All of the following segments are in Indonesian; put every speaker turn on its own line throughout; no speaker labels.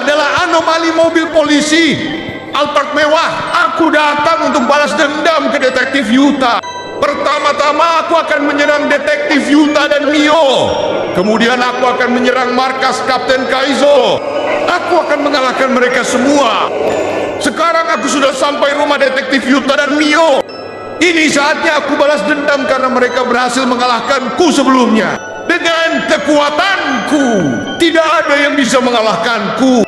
adalah anomali mobil polisi Alphard mewah. Aku datang untuk balas dendam ke Detektif Yuta. Pertama-tama aku akan menyerang Detektif Yuta dan Mio. Kemudian aku akan menyerang markas Kapten Kaizo. Aku akan mengalahkan mereka semua. Sekarang aku sudah sampai rumah Detektif Yuta dan Mio. Ini saatnya aku balas dendam karena mereka berhasil mengalahkanku sebelumnya. Dengan kekuatanku, tidak ada yang bisa mengalahkanku.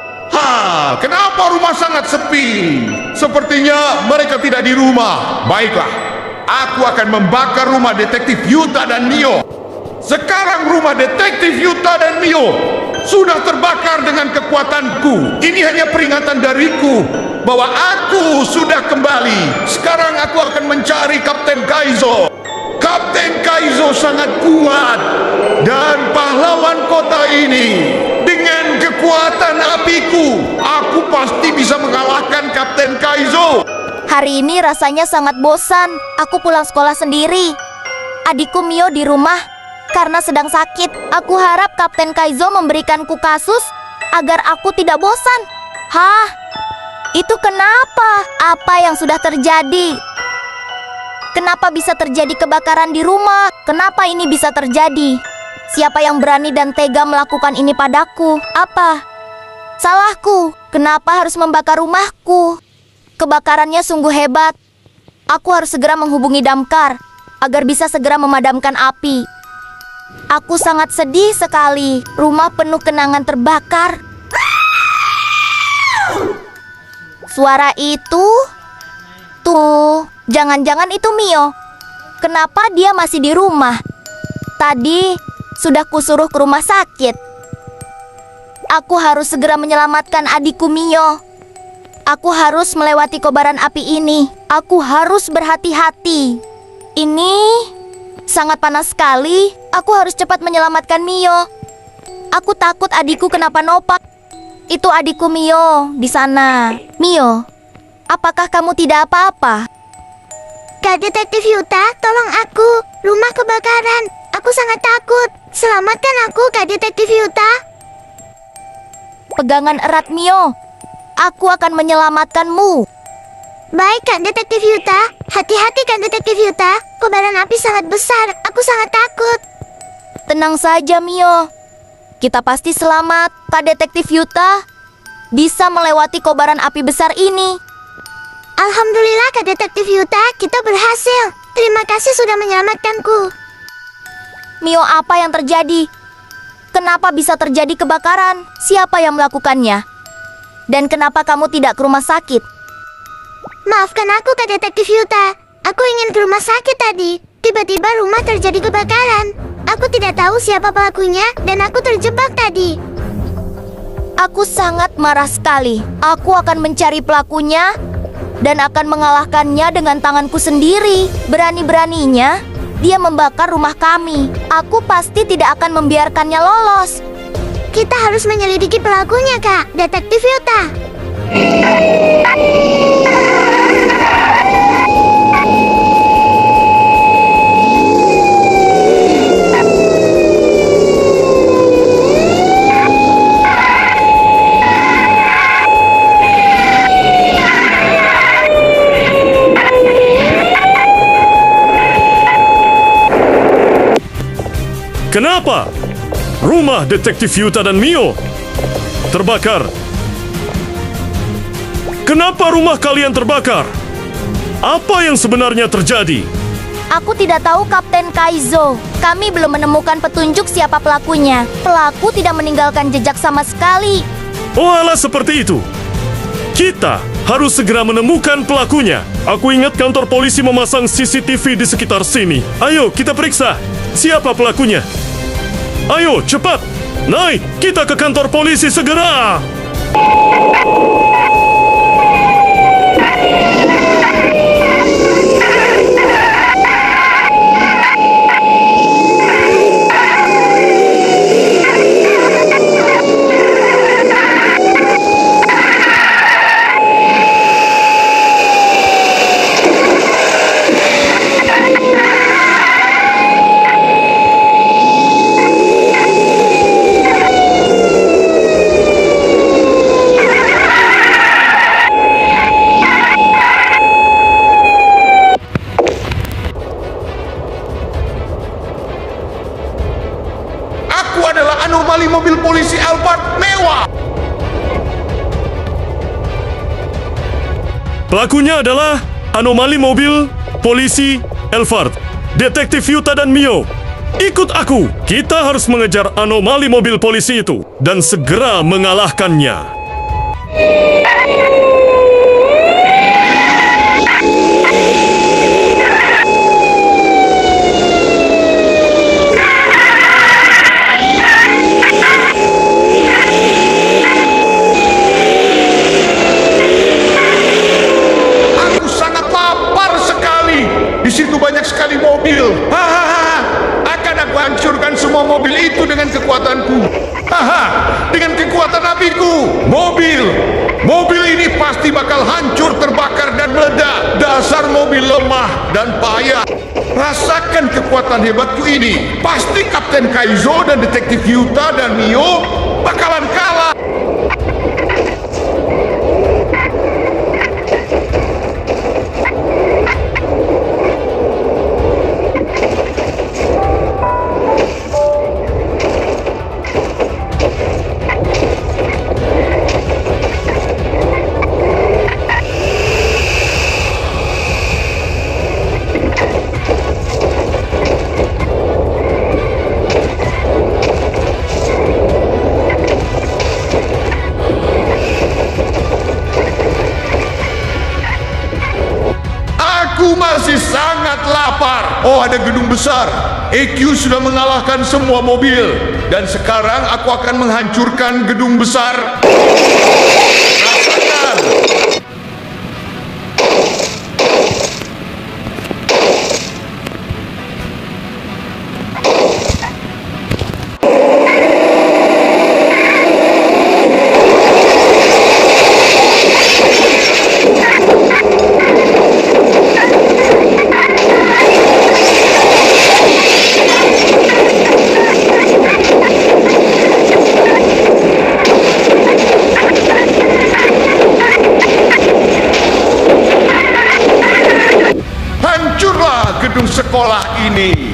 Kenapa rumah sangat sepi? Sepertinya mereka tidak di rumah. Baiklah, aku akan membakar rumah Detektif Yuta dan Mio. Sekarang rumah Detektif Yuta dan Mio sudah terbakar dengan kekuatanku. Ini hanya peringatan dariku bahwa aku sudah kembali. Sekarang aku akan mencari Kapten Kaizo. Kapten Kaizo sangat kuat dan pahlawan kota ini. Dengan kekuatan apiku, aku pasti bisa mengalahkan Kapten Kaizo.
Hari ini rasanya sangat bosan. Aku pulang sekolah sendiri. Adikku Mio di rumah karena sedang sakit. Aku harap Kapten Kaizo memberikanku kasus agar aku tidak bosan. Itu kenapa? Apa yang sudah terjadi? Kenapa bisa terjadi kebakaran di rumah? Kenapa ini bisa terjadi? Siapa yang berani dan tega melakukan ini padaku? Apa salahku? Kenapa harus membakar rumahku? Kebakarannya sungguh hebat. Aku harus segera menghubungi damkar agar bisa segera memadamkan api. Aku sangat sedih sekali. Rumah penuh kenangan terbakar. Suara itu, tuh, jangan-jangan itu Mio. Kenapa dia masih di rumah? Tadi sudah kusuruh ke rumah sakit. Aku harus segera menyelamatkan adikku Mio. Aku harus melewati kobaran api ini. Aku harus berhati-hati. Ini sangat panas sekali. Aku harus cepat menyelamatkan Mio. Aku takut adikku kenapa-napa. Itu adikku Mio di sana. Mio, apakah kamu tidak apa-apa?
Kak Detektif Yuta, tolong aku. Rumah kebakaran. Aku sangat takut. Selamatkan aku, Kak Detektif Yuta.
Pegangan erat Mio. Aku akan menyelamatkanmu.
Baik, Kak Detektif Yuta. Hati-hati, Kak Detektif Yuta. Kobaran api sangat besar. Aku sangat takut.
Tenang saja Mio. Kita pasti selamat. Kak Detektif Yuta bisa melewati kobaran api besar ini.
Alhamdulillah, Kak Detektif Yuta, kita berhasil. Terima kasih sudah menyelamatkanku.
Mio, apa yang terjadi? Kenapa bisa terjadi kebakaran? Siapa yang melakukannya? Dan kenapa kamu tidak ke rumah sakit?
Maafkan aku, Kak Detektif Yuta. Aku ingin ke rumah sakit tadi. Tiba-tiba rumah terjadi kebakaran. Aku tidak tahu siapa pelakunya dan aku terjebak tadi.
Aku sangat marah sekali. Aku akan mencari pelakunya dan akan mengalahkannya dengan tanganku sendiri. Berani-beraninya dia membakar rumah kami. Aku pasti tidak akan membiarkannya lolos.
Kita harus menyelidiki pelakunya, Kak Detektif Yuta.
Kenapa rumah Detektif Yuta dan Mio terbakar? Kenapa rumah kalian terbakar? Apa yang sebenarnya terjadi?
Aku tidak tahu, Kapten Kaizo. Kami belum menemukan petunjuk siapa pelakunya. Pelaku tidak meninggalkan jejak sama sekali.
Oh alah, seperti itu. Kita harus segera menemukan pelakunya. Aku ingat kantor polisi memasang CCTV di sekitar sini. Ayo kita periksa siapa pelakunya. Ayo cepat, naik, kita ke kantor polisi segera. Pelakunya adalah anomali mobil polisi Elvard, Detektif Yuta dan Mio. Ikut aku. Kita harus mengejar anomali mobil polisi itu dan segera mengalahkannya.
Aku sangat lapar sekali. Di situ banyak sekali mobil. Hahaha. Akan aku hancurkan semua mobil itu dengan kekuatanku. Haha. Dengan kekuatan apiku. Mobil ini pasti bakal hancur, terbakar dan meledak. Dasar mobil lemah dan payah. Rasakan kekuatan hebatku ini. Pasti Kapten Kaizo dan Detektif Yuta dan Mio bakalan kalah. Aku masih sangat lapar. Oh, ada gedung besar. EQ sudah mengalahkan semua mobil. Dan sekarang aku akan menghancurkan gedung besar. Rasakan. Hancurlah gedung sekolah ini.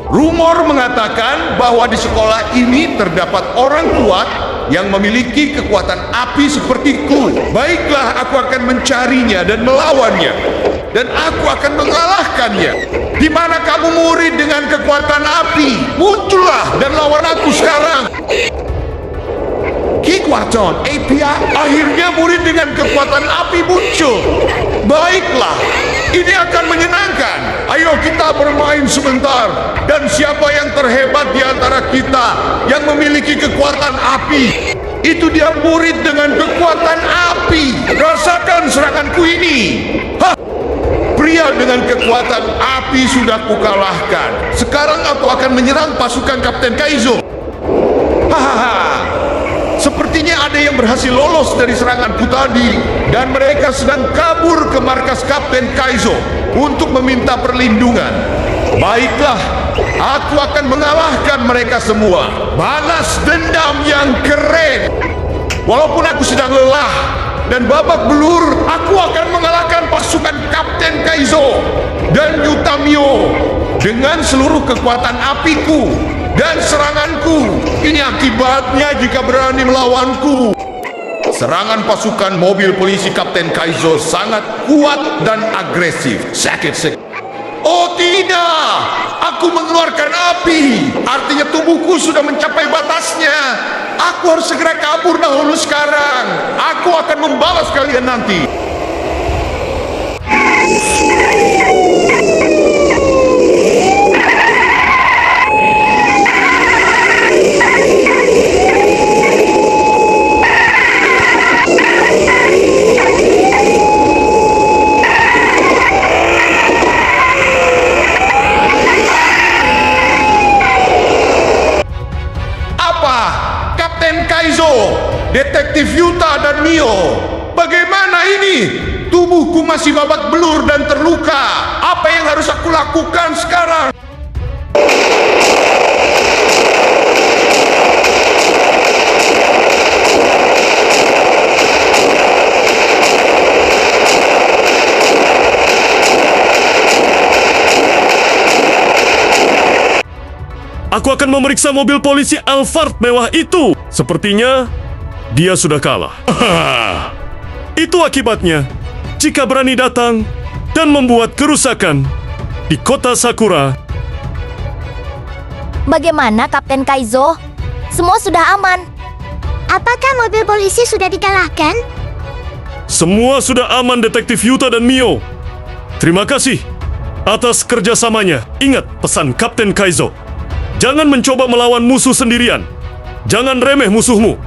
Rumor mengatakan bahwa di sekolah ini terdapat orang kuat yang memiliki kekuatan api sepertiku. Baiklah, aku akan mencarinya dan melawannya. Dan aku akan mengalahkannya. Di mana kamu murid dengan kekuatan api? Muncullah dan lawan aku sekarang. Kikuaton, Apia, akhirnya murid dengan kekuatan api muncul. Baiklah, ini akan menyenangkan. Ayo kita bermain sebentar. Dan siapa yang terhebat di antara kita yang memiliki kekuatan api? Itu dia murid dengan kekuatan api. Rasakan seranganku ini. Hah! Pria dengan kekuatan api sudah kukalahkan. Sekarang aku akan menyerang pasukan Kapten Kaizo. Hahaha. Sepertinya ada yang berhasil lolos dari seranganku tadi. Dan mereka sedang kabur ke markas Kapten Kaizo untuk meminta perlindungan. Baiklah, aku akan mengalahkan mereka semua. Balas dendam yang keren. Walaupun aku sedang lelah dan babak belur, aku akan mengalahkan pasukan Kapten Kaizo dan Yuta Mio dengan seluruh kekuatan apiku dan seranganku. Ini akibatnya jika berani melawanku. Serangan pasukan mobil polisi Kapten Kaizo sangat kuat dan agresif. Sakit. Oh tidak, aku mengeluarkan api. Artinya tubuhku sudah mencapai batasnya. Aku harus segera kabur dahulu sekarang. Aku akan membalas kalian nanti. Detektif Yuta dan Mio, bagaimana ini? Tubuhku masih babak belur dan terluka. Apa yang harus aku lakukan sekarang?
Aku akan memeriksa mobil polisi Alphard mewah itu. Sepertinya dia sudah kalah. Itu akibatnya jika berani datang dan membuat kerusakan di kota Sakura.
Bagaimana, Kapten Kaizo? Semua sudah aman.
Apakah mobil polisi sudah dikalahkan?
Semua sudah aman, Detektif Yuta dan Mio. Terima kasih atas kerjasamanya. Ingat pesan Kapten Kaizo. Jangan mencoba melawan musuh sendirian. Jangan remeh musuhmu.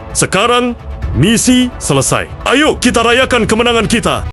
Sekarang, misi selesai. Ayo kita rayakan kemenangan kita.